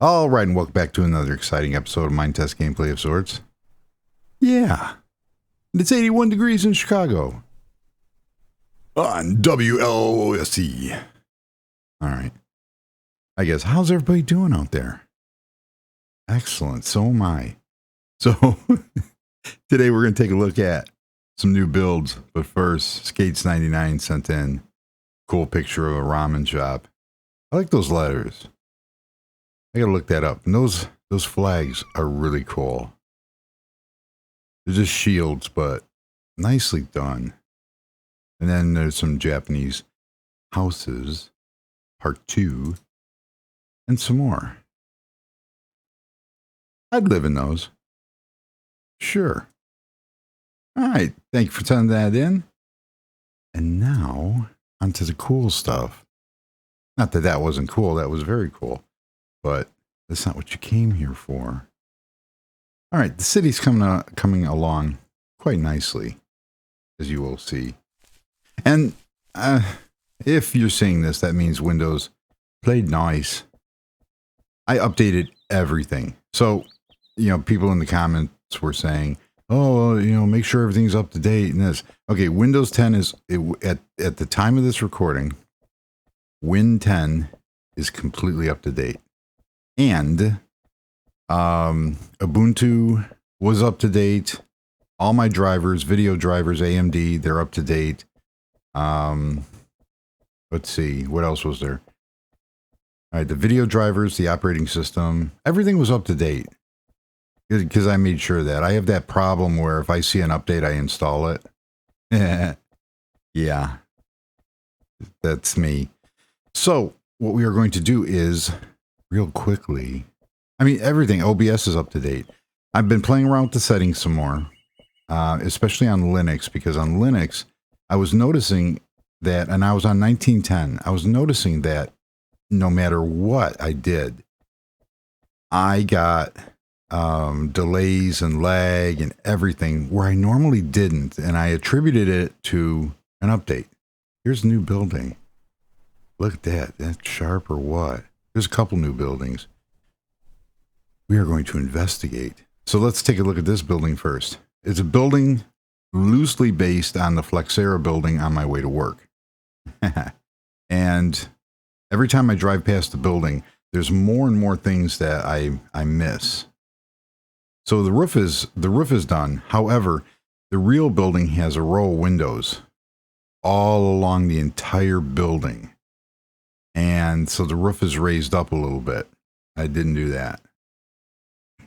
All right, and welcome back to another exciting episode of Minetest gameplay of sorts. Yeah, it's 81 degrees in Chicago on WLOSC. All right, I guess, how's everybody doing out there? Excellent, so am I. So, today we're going to take a look at some new builds, but first, Skates99 sent in a cool picture of a ramen shop. I like those letters. I gotta look that up. And those flags are really cool. They're just shields, but nicely done. And then there's some Japanese houses, part 2, and some more. I'd live in those. Sure. All right, thank you for sending that in. And now, onto the cool stuff. Not that that wasn't cool, that was very cool. But that's not what you came here for. All right, the city's coming along quite nicely, as you will see. And if you're seeing this, that means Windows played nice. I updated everything. So, people in the comments were saying, oh, make sure everything's up to date and this. Okay, Windows 10 is, at the time of this recording, Win 10 is completely up to date. And Ubuntu was up to date. All my drivers, video drivers, AMD, they're up to date. Let's see, what else was there? All right, the video drivers, the operating system, everything was up to date. Because I made sure that. I have that problem where if I see an update, I install it. Yeah, that's me. So what we are going to do is, real quickly, everything, OBS is up to date. I've been playing around with the settings some more, especially on Linux, because on Linux, I was noticing that, and I was on 1910, I was noticing that no matter what I did, I got delays and lag and everything where I normally didn't, and I attributed it to an update. Here's a new building. Look at that. That's sharp or what? There's a couple new buildings. We are going to investigate. So let's take a look at this building first. It's a building loosely based on the Flexera building on my way to work. And every time I drive past the building, there's more and more things that I miss. So the roof is done. However, the real building has a row of windows all along the entire building. And so the roof is raised up a little bit. I didn't do that.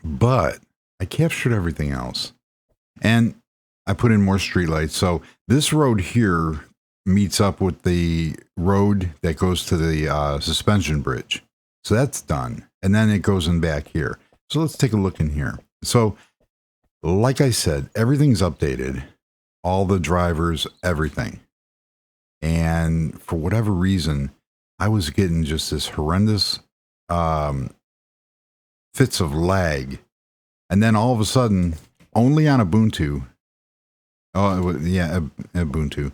But I captured everything else. And I put in more streetlights. So this road here meets up with the road that goes to the suspension bridge. So that's done. And then it goes in back here. So let's take a look in here. So like I said, everything's updated. All the drivers, everything. And for whatever reason, I was getting just this horrendous fits of lag. And then all of a sudden, only on Ubuntu, Ubuntu,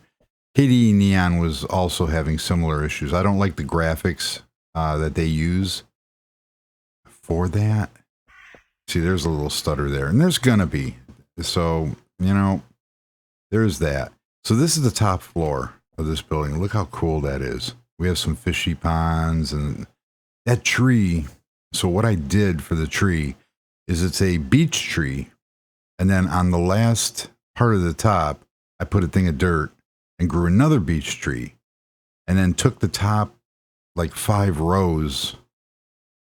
KDE Neon was also having similar issues. I don't like the graphics that they use for that. See, there's a little stutter there, and there's gonna be. So, there's that. So this is the top floor of this building. Look how cool that is. We have some fishy ponds and that tree. So what I did for the tree is it's a beech tree. And then on the last part of the top, I put a thing of dirt and grew another beech tree. And then took the top, like 5 rows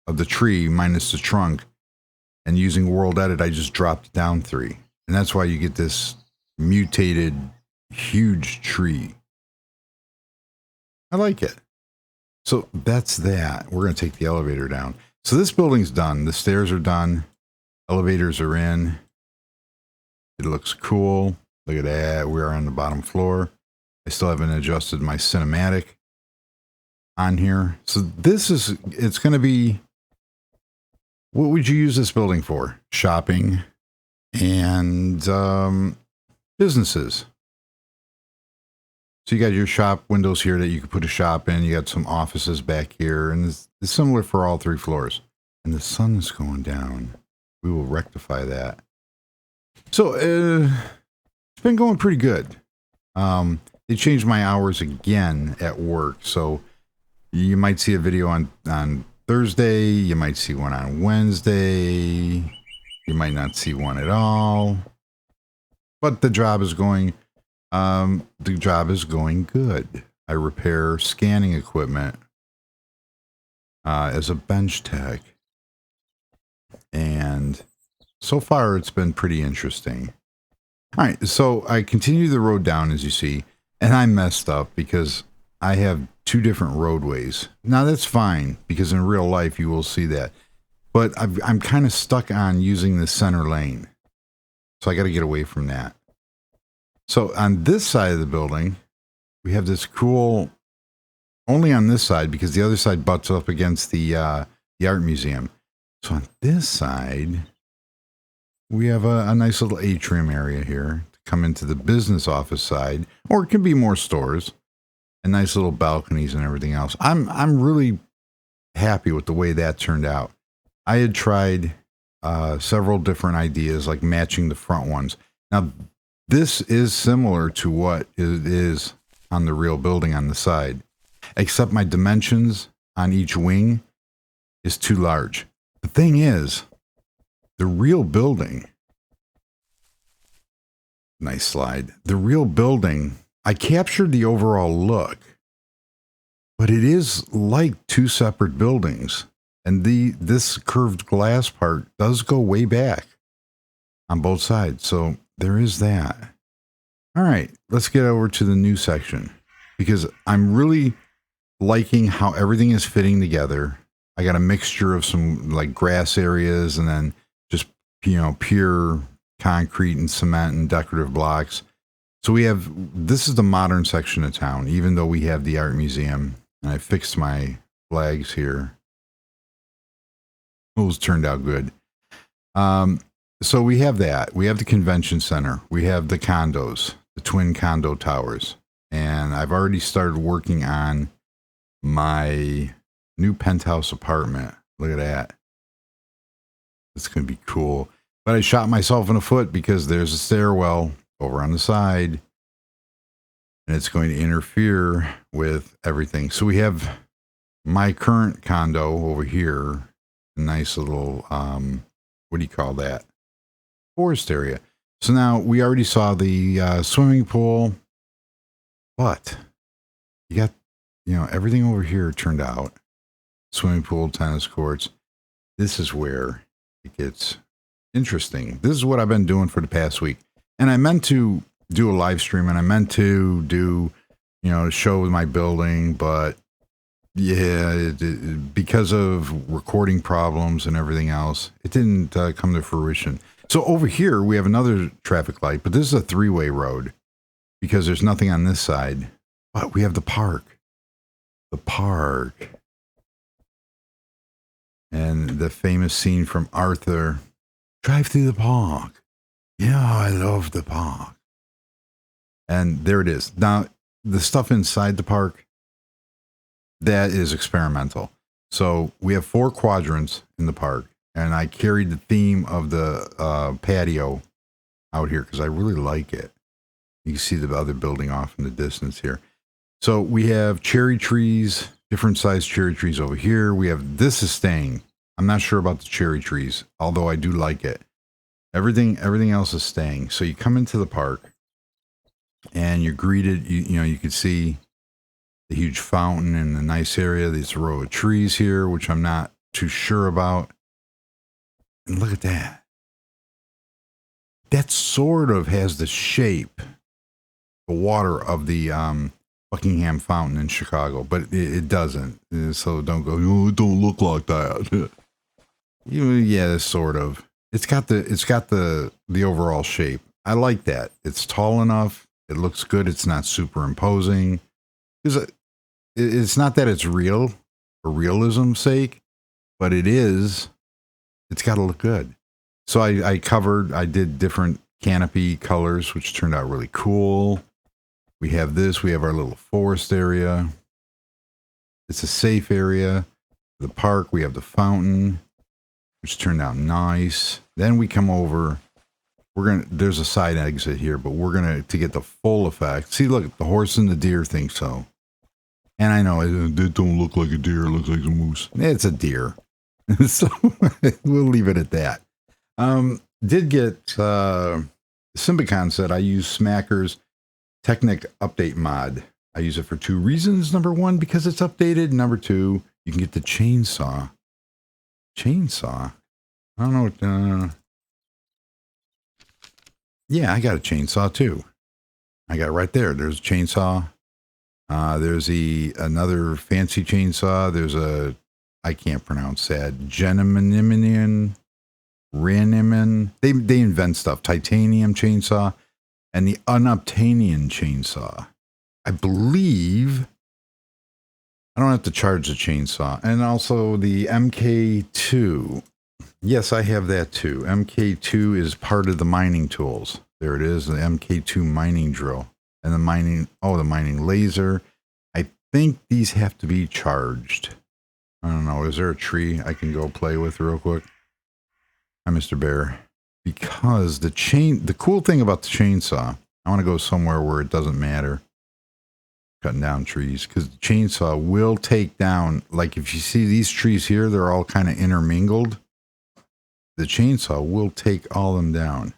of the tree minus the trunk. And using World Edit, I just dropped down 3. And that's why you get this mutated, huge tree. I like it. So that's that. We're going to take the elevator down. So this building's done. The stairs are done. Elevators are in. It looks cool. Look at that. We're on the bottom floor. I still haven't adjusted my cinematic on here. So it's going to be, what would you use this building for? Shopping and businesses. So you got your shop windows here that you could put a shop in. You got some offices back here, and it's similar for all 3 floors. and the sun is going down. We will rectify that. So it's been going pretty good. They changed my hours again at work, so you might see a video on Thursday. You might see one on Wednesday. You might not see one at all. But the job is going. The job is going good. I repair scanning equipment as a bench tech, and so far it's been pretty interesting. All right, so I continue the road down, as you see, and I messed up because I have two different roadways. Now that's fine because in real life you will see that, but I'm kind of stuck on using the center lane, so I got to get away from that. So on this side of the building, we have this cool, only on this side because the other side butts up against the art museum. So on this side, we have a nice little atrium area here to come into the business office side, or it can be more stores and nice little balconies and everything else. I'm really happy with the way that turned out. I had tried several different ideas, like matching the front ones. Now, this is similar to what it is on the real building on the side, except my dimensions on each wing is too large. The thing is, the real building, nice slide, the real building, I captured the overall look, but it is like two separate buildings. And this curved glass part does go way back on both sides. So there is that. All right, let's get over to the new section because I'm really liking how everything is fitting together. I got a mixture of some like grass areas and then just, pure concrete and cement and decorative blocks. So we have, this is the modern section of town, even though we have the art museum, and I fixed my flags here. Those turned out good. So we have that. We have the convention center. We have the condos, the twin condo towers. And I've already started working on my new penthouse apartment. Look at that. It's going to be cool. But I shot myself in the foot because there's a stairwell over on the side. And it's going to interfere with everything. So we have my current condo over here. A nice little, what do you call that? Forest area. So now we already saw the swimming pool, but you got, everything over here turned out. Swimming pool, tennis courts. This is where it gets interesting. This is what I've been doing for the past week. And I meant to do a live stream and I meant to do, a show with my building, but yeah, because of recording problems and everything else, it didn't come to fruition. So over here, we have another traffic light, but this is a three-way road because there's nothing on this side. But we have the park. The park. And the famous scene from Arthur, drive through the park. Yeah, I love the park. And there it is. Now, the stuff inside the park, that is experimental. So we have 4 quadrants in the park. And I carried the theme of the patio out here because I really like it. You can see the other building off in the distance here. So we have cherry trees, different sized cherry trees over here. We have, this is staying. I'm not sure about the cherry trees, although I do like it. Everything else is staying. So you come into the park and you're greeted, you can see the huge fountain in the nice area. This row of trees here, which I'm not too sure about. And look at that. That sort of has the shape, the water of the Buckingham Fountain in Chicago, but it doesn't. So don't go, oh, it don't look like that. Yeah, sort of. It's got the overall shape. I like that. It's tall enough. It looks good. It's not superimposing. It's not that it's real for realism's sake, but it is. It's got to look good. So I did different canopy colors, which turned out really cool. We have this. We have our little forest area. It's a safe area. The park. We have the fountain. which turned out nice. Then we come over. There's a side exit here, but to get the full effect. See, look, the horse and the deer think so. And I know it don't look like a deer, it looks like a moose. It's a deer. So we'll leave it at that. Did get Symbicon said I use Smacker's Technic update mod. I use it for 2 reasons. Number 1, because it's updated. Number 2, you can get the chainsaw. Chainsaw? I don't know what... yeah, I got a chainsaw too. I got it right there. There's a chainsaw. There's another fancy chainsaw. There's I can't pronounce that. Genominian, Raniman. They invent stuff. Titanium chainsaw and the unobtainium chainsaw. I believe I don't have to charge the chainsaw. And also the MK2. Yes, I have that too. MK2 is part of the mining tools. There it is, the MK2 mining drill. And the mining laser. I think these have to be charged. I don't know. Is there a tree I can go play with real quick? Hi, Mr. Bear. Because the cool thing about the chainsaw, I want to go somewhere where it doesn't matter. Cutting down trees. Because the chainsaw will take down, like if you see these trees here, they're all kind of intermingled. The chainsaw will take all of them down.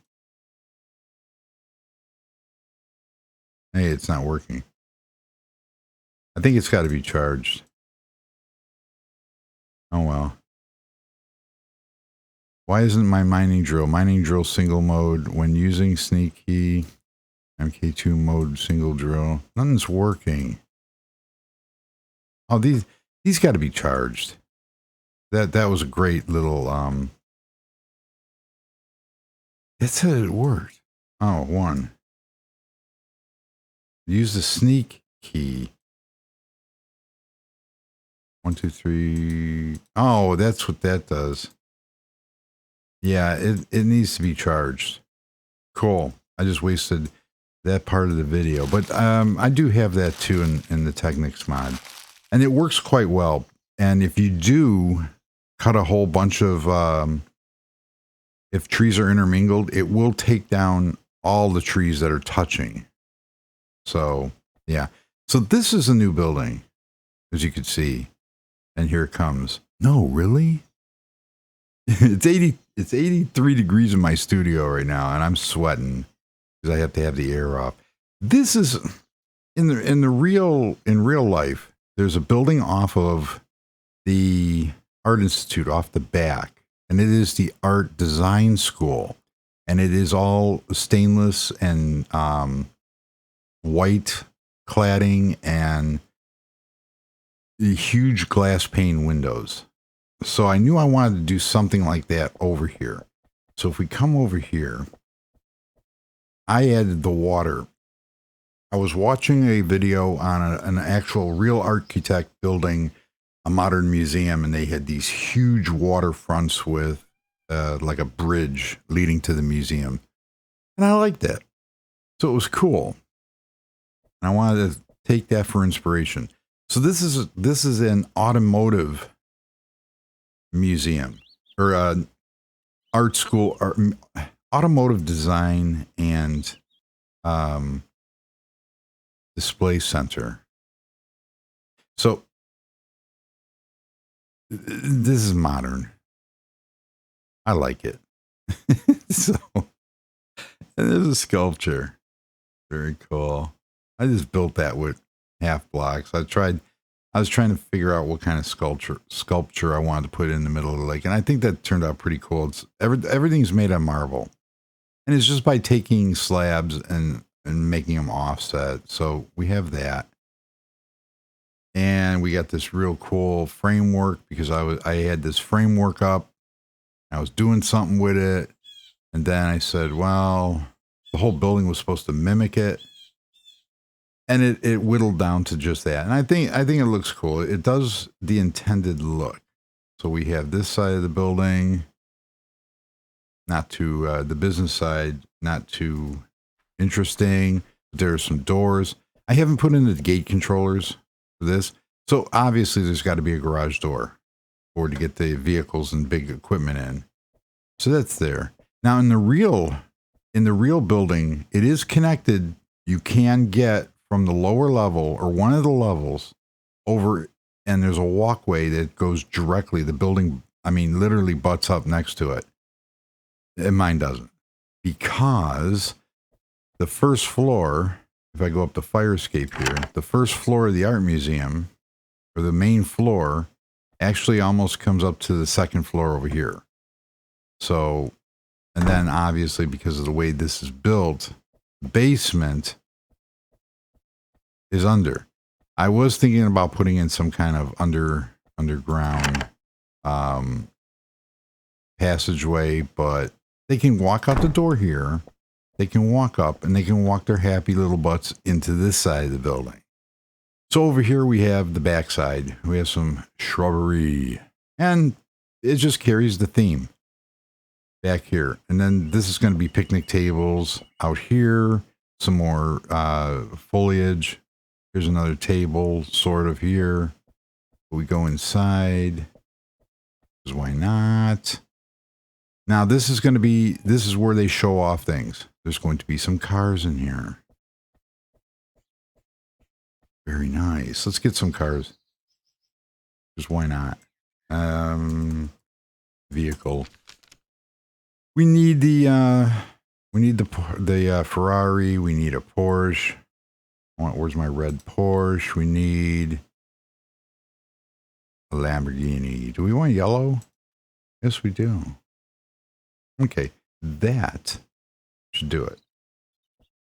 Hey, it's not working. I think it's got to be charged. Oh, well. Why isn't my mining drill single mode when using sneak key, MK2 mode single drill? Nothing's working. Oh, these got to be charged. That was a great little, that's how it worked. Oh, 1. Use the sneak key. 1, 2, 3. Oh, that's what that does. Yeah, it needs to be charged. Cool. I just wasted that part of the video. But I do have that too in the Technics mod. And it works quite well. And if you do cut a whole bunch of... if trees are intermingled, it will take down all the trees that are touching. So, yeah. So this is a new building, as you could see. And here it comes. No, really? It's 83 degrees in my studio right now, and I'm sweating because I have to have the air off. This is in real life. There's a building off of the Art Institute off the back, and it is the Art Design School, and it is all stainless and white cladding and the huge glass pane windows. So I knew I wanted to do something like that over here. So if we come over here, I added the water. I was watching a video on an actual real architect building a modern museum, and they had these huge waterfronts with like a bridge leading to the museum. And I liked that. So it was cool. And I wanted to take that for inspiration. So this is an automotive museum or art school or automotive design and display center. So this is modern. I like it. So and there's a sculpture. Very cool. I just built that with half blocks. I was trying to figure out what kind of sculpture I wanted to put in the middle of the lake. And I think that turned out pretty cool. Everything's made of marble. And it's just by taking slabs and making them offset. So we have that. And we got this real cool framework because I had this framework up. I was doing something with it. And then I said, well, the whole building was supposed to mimic it. And it whittled down to just that. And I think it looks cool. It does the intended look. So we have this side of the building, not too, the business side, not too interesting. There are some doors. I haven't put in the gate controllers for this. So obviously there's got to be a garage door. or to get the vehicles and big equipment in. So that's there. Now in the real building, it is connected. You can get from the lower level or one of the levels over, and there's a walkway that goes directly. The building, I mean, literally butts up next to it. And mine doesn't, because the first floor, if I go up the fire escape here, the first floor of the art museum, or the main floor, actually almost comes up to the second floor over here. So, and then obviously because of the way this is built, basement is under. I was thinking about putting in some kind of underground passageway, but they can walk out the door here. They can walk up and they can walk their happy little butts into this side of the building. So over here we have the backside. We have some shrubbery, and it just carries the theme back here. And then this is going to be picnic tables out here, some more foliage. Here's another table sort of here. We go inside, because why not? Now this is where they show off things. There's going to be some cars in here. Very nice. Let's get some cars. Just why not? Vehicle. We need the Ferrari. We need a Porsche. Where's my red Porsche? We need a Lamborghini. Do we want yellow? Yes, we do. Okay, that should do it.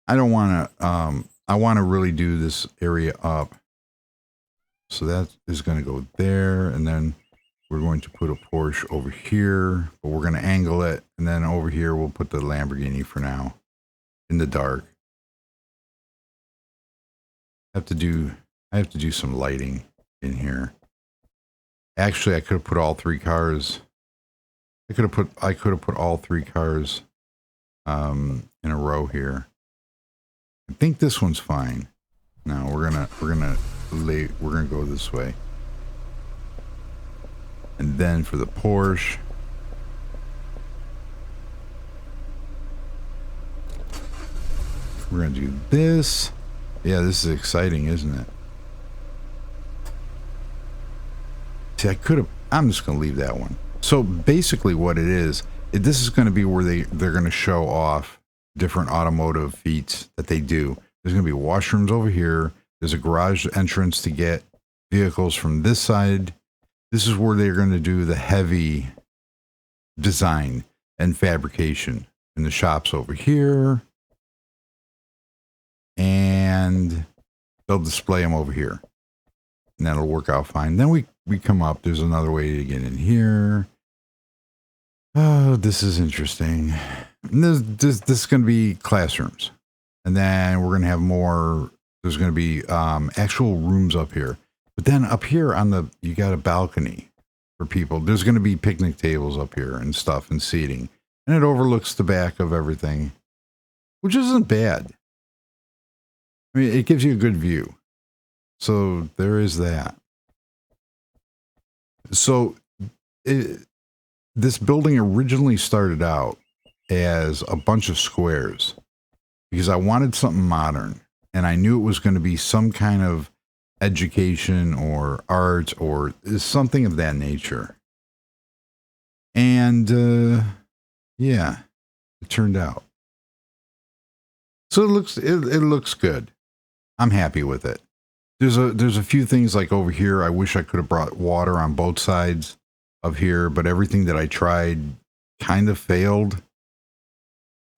I don't want to. I want to really do this area up. So that is going to go there, and then we're going to put a Porsche over here, but we're going to angle it, and then over here we'll put the Lamborghini for now in the dark. I have to do some lighting in here. Actually, I could have put all three cars. I could have put all three cars in a row here. I think this one's fine. No, we're gonna go this way. And then for the Porsche, we're gonna do this. Yeah, this is exciting, isn't it? See, I'm just gonna leave that one. So basically what it is, this is going to be where they're going to show off different automotive feats that they do. There's going to be washrooms over here. There's a garage entrance to get vehicles from this side. This is where they're going to do the heavy design and fabrication in the shops over here. And they'll display them over here. And that'll work out fine. Then we come up. There's another way to get in here. Oh, this is interesting. This is going to be classrooms. And then we're going to have more. There's going to be actual rooms up here. But then up here you got a balcony for people. There's going to be picnic tables up here and stuff and seating. And it overlooks the back of everything, which isn't bad. I mean, it gives you a good view. So there is that. So this building originally started out as a bunch of squares because I wanted something modern, and I knew it was going to be some kind of education or art or something of that nature. And yeah, it turned out. So it looks good. I'm happy with it. There's a few things like over here. I wish I could have brought water on both sides of here, but everything that I tried kind of failed.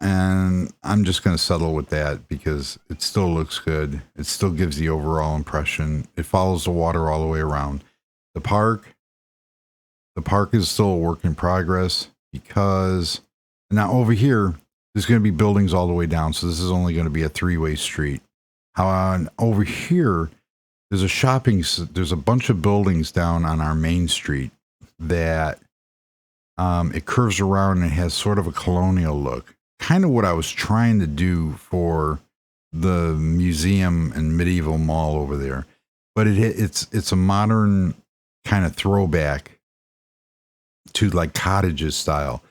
And I'm just going to settle with that because it still looks good. It still gives the overall impression. It follows the water all the way around. The park is still a work in progress because now over here, there's going to be buildings all the way down. So this is only going to be a three-way street. Over here, there's a bunch of buildings down on our main street that it curves around and it has sort of a colonial look. Kind of what I was trying to do for the museum and medieval mall over there. But it's a modern kind of throwback to like cottages style.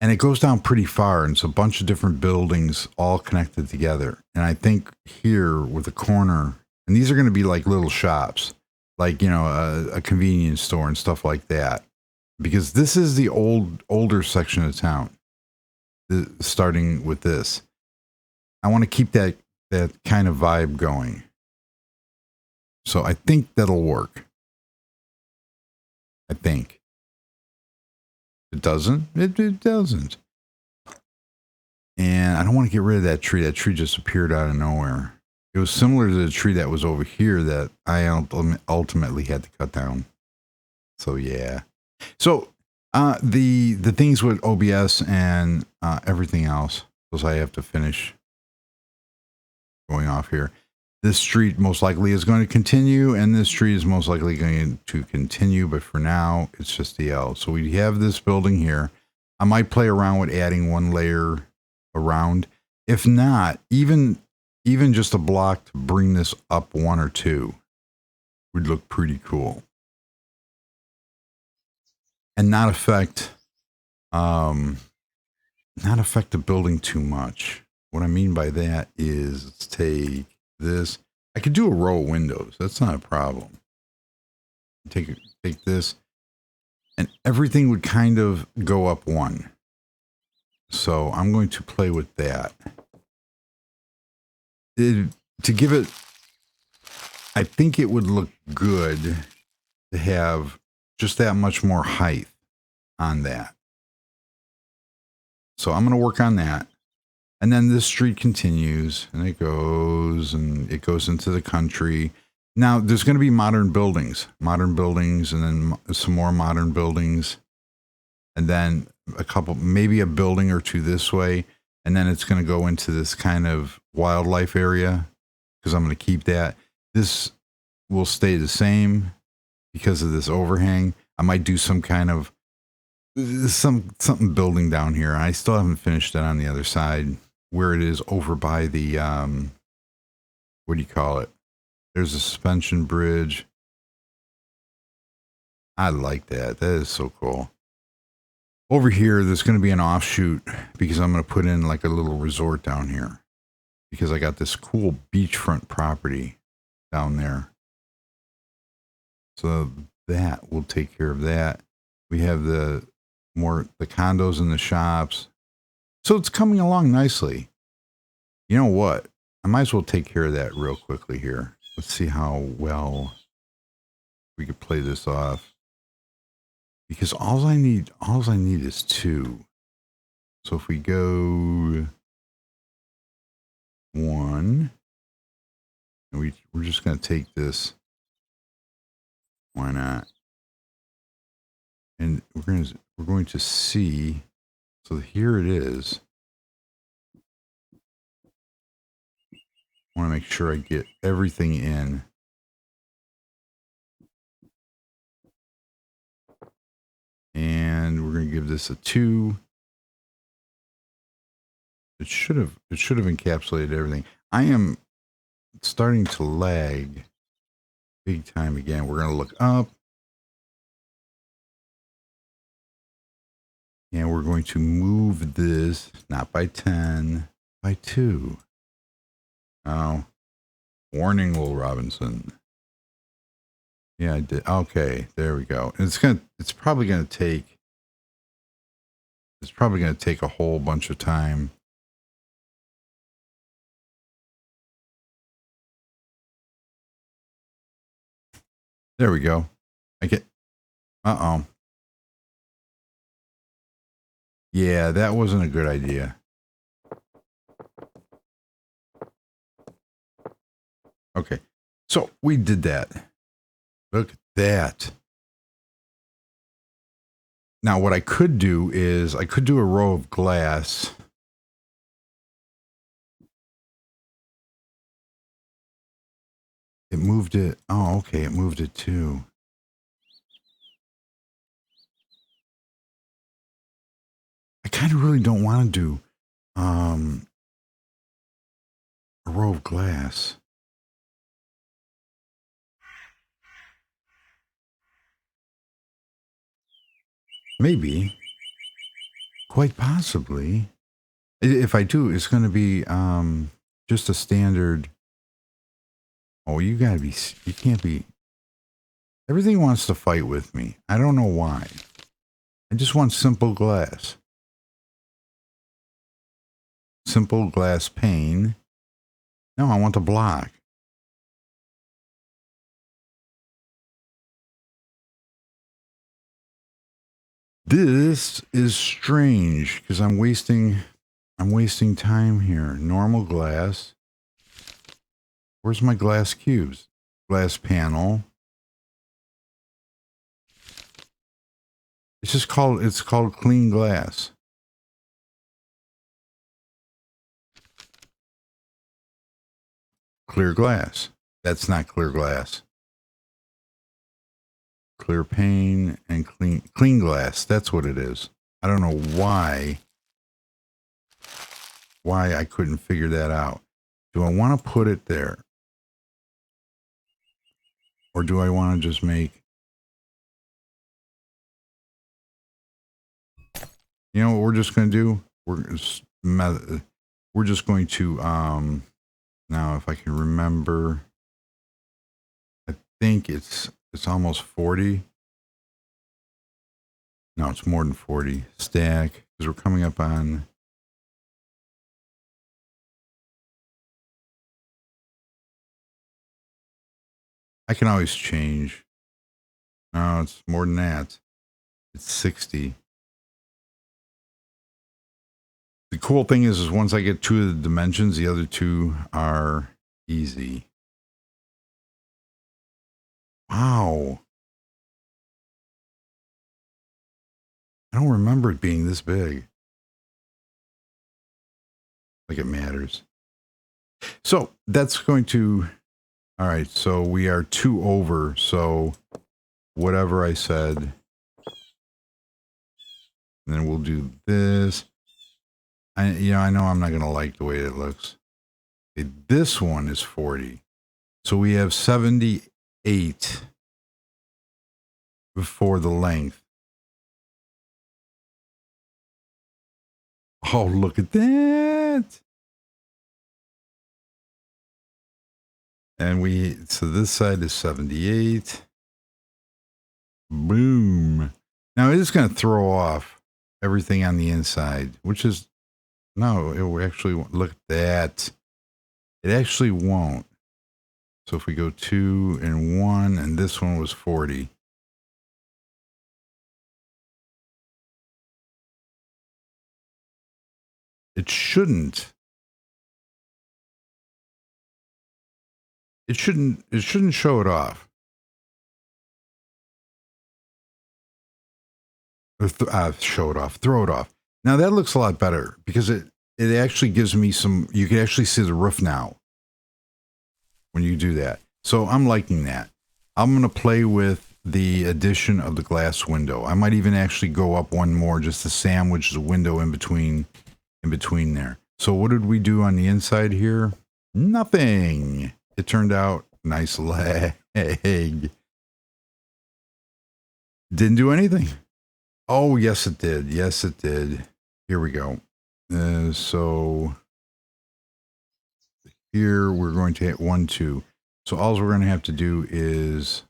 And it goes down pretty far, and it's a bunch of different buildings all connected together. And I think here with the corner, and these are going to be like little shops, like, you know, a convenience store and stuff like that. Because this is the older section of town, starting with this. I want to keep that kind of vibe going. So I think that'll work. I think. It doesn't. It doesn't. And I don't want to get rid of that tree. That tree just appeared out of nowhere. It was similar to the tree that was over here that I ultimately had to cut down. So yeah. So the things with OBS and everything else, because I have to finish going off here. This street most likely is going to continue, and this street is most likely going to continue, but for now, it's just the L. So we have this building here. I might play around with adding one layer around. If not, even just a block to bring this up one or two would look pretty cool. And not affect the building too much. What I mean by that is, let's take this. I could do a row of windows. That's not a problem. Take this, and everything would kind of go up one. So I'm going to play with that. To give it, I think it would look good to have just that much more height on that. So I'm going to work on that. And then this street continues, and it goes into the country. Now there's going to be modern buildings, and then some more modern buildings, and then maybe a building or two this way. And then it's going to go into this kind of wildlife area, because I'm going to keep that. This will stay the same because of this overhang. I might do some kind of something building down here. I still haven't finished that on the other side, where it is over by the, what do you call it? There's a suspension bridge. I like that. That is so cool. Over here, there's going to be an offshoot, because I'm going to put in like a little resort down here, because I got this cool beachfront property down there. So that will take care of that. We have the condos and the shops. So it's coming along nicely. You know what? I might as well take care of that real quickly here. Let's see how well we could play this off. Because all I need is 2. So if we go 1, and we're just going to take this. Why not? And we're going to see. So here it is. I want to make sure I get everything in. And we're going to give this a 2. It should have encapsulated everything. I am starting to lag big time again. We're going to look up. And we're going to move this, not by 10, by 2. Oh, warning, Will Robinson. Yeah, I did. Okay, there we go. And it's probably gonna take a whole bunch of time. There we go. Yeah, that wasn't a good idea. Okay, so we did that. Look at that. Now, what I could do is I could do a row of glass. It moved it. Oh, okay, it moved it too. I kind of really don't want to do a row of glass. Maybe. Quite possibly. If I do, it's going to be just a standard. Oh, you gotta be. You can't be. Everything wants to fight with me. I don't know why. I just want simple glass. Simple glass pane. No, I want the block. This is strange because I'm wasting time here. Normal glass. Where's my glass cubes? Glass panel. It's called clean glass. Clear glass. That's not clear glass. Clear pane and clean glass. That's what it is. I don't know why I couldn't figure that out. Do I want to put it there? Or do I want to just make, you know what we're just going to do? We're just going to, now if I can remember, I think it's almost 40. No, it's more than 40. Stack, because we're coming up on, I can always change. No, it's more than that. It's 60. The cool thing is once I get two of the dimensions, the other two are easy. Wow. I don't remember it being this big. Like it matters. So that's going to, all right, so we are 2 over. So whatever I said, and then we'll do this. I know I'm not going to like the way it looks. Okay, this one is 40. So we have 78 before the length. Oh, look at that. And so this side is 78. Boom. Now it is going to throw off everything on the inside, which is, no, it will actually, look at that. It actually won't. So if we go 2 and 1, and this one was 40. It shouldn't. It shouldn't show it off. Show it off, throw it off. Now that looks a lot better because it actually gives me some, you can actually see the roof now when you do that. So I'm liking that. I'm going to play with the addition of the glass window. I might even actually go up one more just to sandwich the window in between there. So what did we do on the inside here? Nothing. It turned out nice leg. Didn't do anything. Oh, yes, it did. Yes, it did. Here we go. So here we're going to hit 1, 2. So all we're going to have to do is,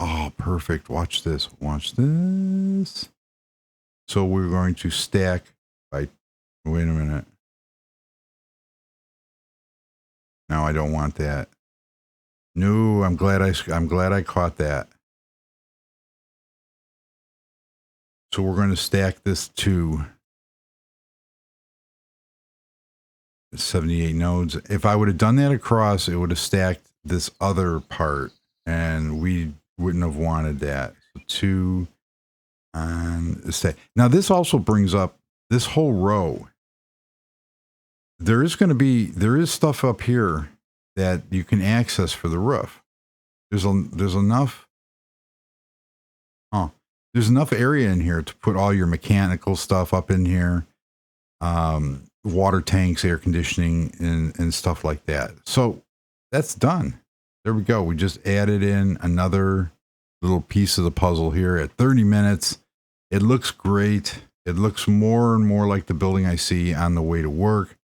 oh, perfect. Watch this. Watch this. So we're going to stack by, wait a minute. No, I don't want that. No, I'm glad I caught that. So we're going to stack this to 78 nodes. If I would have done that across, it would have stacked this other part, and we wouldn't have wanted that. So 2 on stack. Now this also brings up this whole row. There is stuff up here that you can access for the roof. There's enough. Oh, there's enough area in here to put all your mechanical stuff up in here. Water tanks, air conditioning, and stuff like that. So that's done. There we go. We just added in another little piece of the puzzle here at 30 minutes. It looks great. It looks more and more like the building I see on the way to work.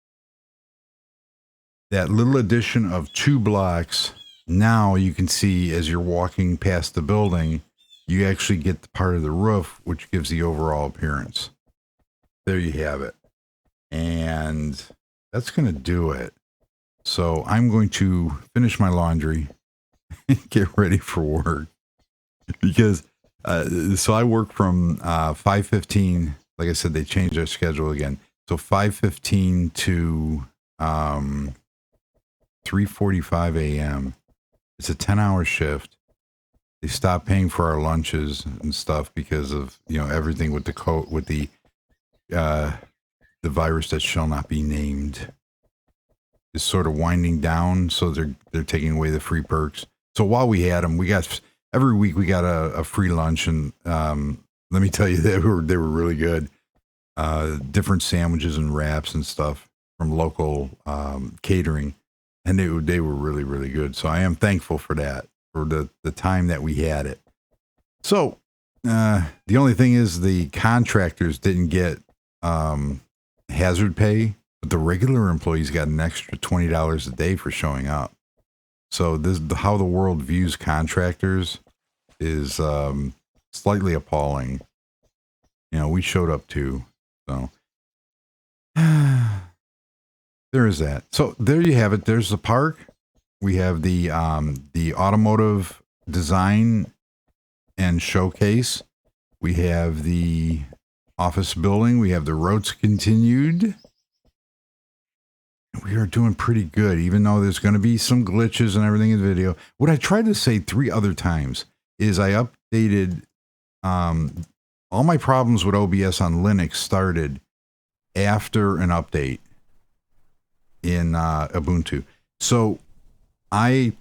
That little addition of 2 blocks, now you can see as you're walking past the building, you actually get the part of the roof, which gives the overall appearance. There you have it. And that's going to do it. So I'm going to finish my laundry and get ready for work. Because, so I work from 5:15. Like I said, they changed their schedule again. So 5:15 to 3:45 a.m. It's a 10-hour shift. They stopped paying for our lunches and stuff because of, everything with the virus that shall not be named is sort of winding down. So they're taking away the free perks. So while we had them, every week we got a free lunch, and let me tell you, they were really good. Different sandwiches and wraps and stuff from local catering, and they were really, really good. So I am thankful for that, for the time that we had it. So the only thing is the contractors didn't get hazard pay, but the regular employees got an extra $20 a day for showing up. So how the world views contractors is slightly appalling. We showed up too. So there is that. So there you have it. There's the park. We have the automotive design and showcase. We have the office building. We have the roads continued. We are doing pretty good, even though there's going to be some glitches and everything in the video. What I tried to say 3 other times is I updated all my problems with OBS on Linux started after an update in Ubuntu. So I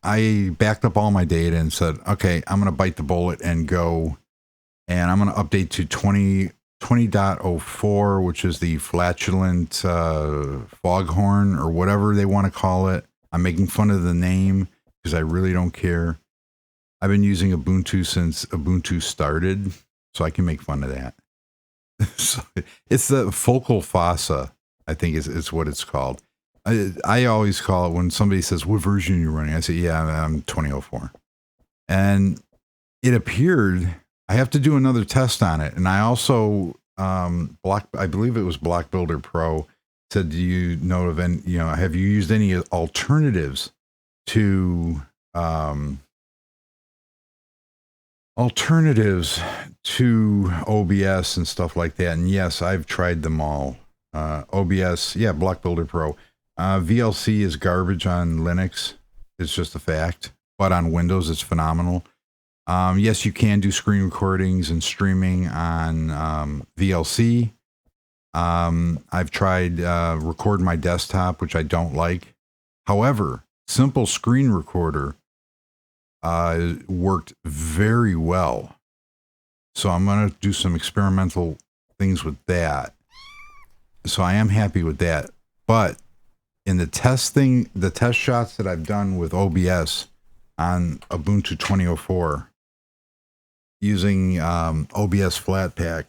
backed up all my data and said, okay, I'm going to bite the bullet and go, and I'm going to update to 20.04, which is the flatulent foghorn or whatever they want to call it. I'm making fun of the name because I really don't care. I've been using Ubuntu since Ubuntu started, so I can make fun of that. So it's the focal fossa, I think is what it's called. I always call it, when somebody says, what version are you running? I say, yeah, I'm 2004. And it appeared, I have to do another test on it. And I also, I believe it was Block Builder Pro said, do you know of any, have you used any alternatives to, OBS and stuff like that? And yes, I've tried them all. OBS, yeah, Block Builder Pro. VLC is garbage on Linux. It's just a fact. But on Windows, it's phenomenal. Yes, you can do screen recordings and streaming on VLC. I've tried record my desktop, which I don't like. However, Simple Screen Recorder worked very well. So I'm going to do some experimental things with that. So I am happy with that. But in the test shots that I've done with OBS on Ubuntu 2004, using OBS Flatpak,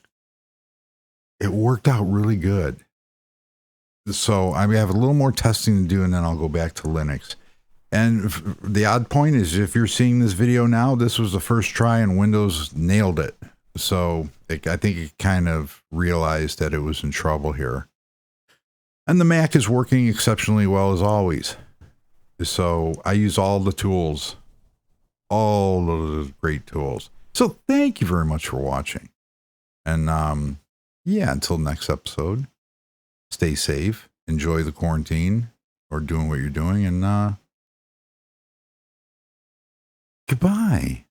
it worked out really good. So I have a little more testing to do, and then I'll go back to Linux. And the odd point is, if you're seeing this video now, this was the first try and Windows nailed it. So I think it kind of realized that it was in trouble here. And the Mac is working exceptionally well as always. So I use all the tools, all the great tools. So thank you very much for watching. And yeah, until next episode, stay safe, enjoy the quarantine or doing what you're doing, and goodbye.